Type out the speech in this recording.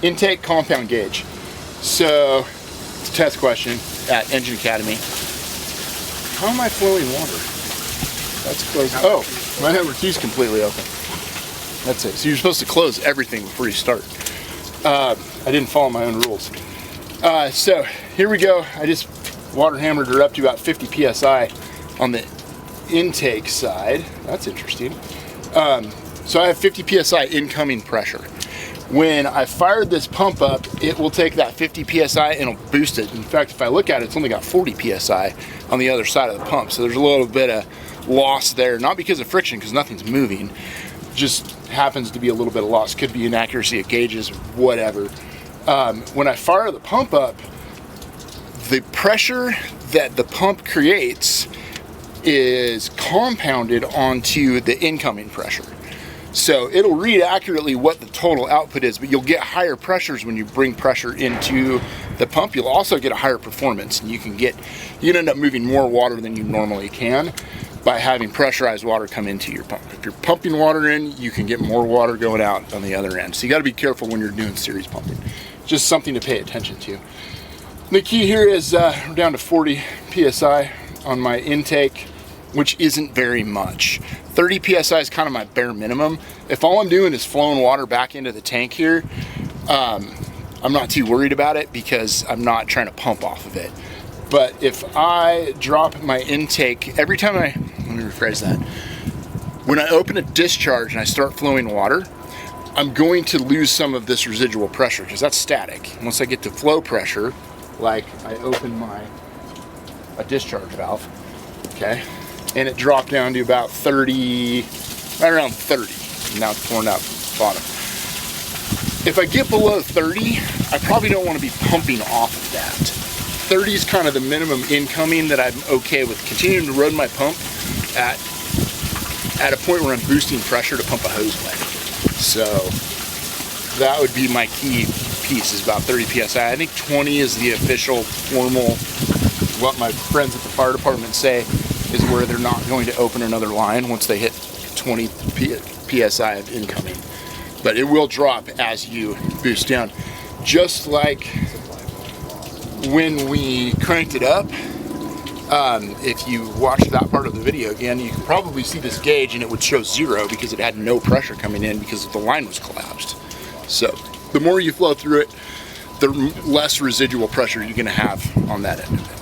intake compound gauge. So, it's a test question at Engine Academy. How am I flowing water? That's closed. Oh, my number 2 is completely open. That's it. So you're supposed to close everything before you start. I didn't follow my own rules. So here we go. I just water hammered her up to about 50 psi on the intake side. That's interesting. So I have 50 psi incoming pressure. When I fired this pump up, it will take that 50 psi and it'll boost it. In fact, if I look at it, it's only got 40 psi on the other side of the pump. So there's a little bit of loss there, not because of friction, because nothing's moving. Just happens to be a little bit of loss. Could be inaccuracy of gauges, whatever. When I fire the pump up, the pressure that the pump creates is compounded onto the incoming pressure. So it'll read accurately what the total output is, but you'll get higher pressures when you bring pressure into the pump. You'll also get a higher performance, and you can end up moving more water than you normally can by having pressurized water come into your pump. If you're pumping water in, you can get more water going out on the other end. So you got to be careful when you're doing series pumping. Just something to pay attention to. The key here is we're down to 40 psi on my intake, which isn't very much. 30 psi is kind of my bare minimum. If all I'm doing is flowing water back into the tank here, I'm not too worried about it because I'm not trying to pump off of it. But if I drop my intake, every time let me rephrase that. When I open a discharge and I start flowing water, I'm going to lose some of this residual pressure because that's static. Once I get to flow pressure, like I open a discharge valve, okay, and it dropped down to about 30, right around 30. Now it's pouring out the bottom. If I get below 30, I probably don't want to be pumping off of that. 30 is kind of the minimum incoming that I'm okay with continuing to run my pump at a point where I'm boosting pressure to pump a hose blade. So that would be my key piece, is about 30 psi. I think 20 is the official formal, what my friends at the fire department say is where they're not going to open another line once they hit 20 psi of incoming. But it will drop as you boost down. Just like when we cranked it up, if you watch that part of the video again, you can probably see this gauge and it would show 0 because it had no pressure coming in because the line was collapsed. So the more you flow through it, the less residual pressure you're going to have on that end of it.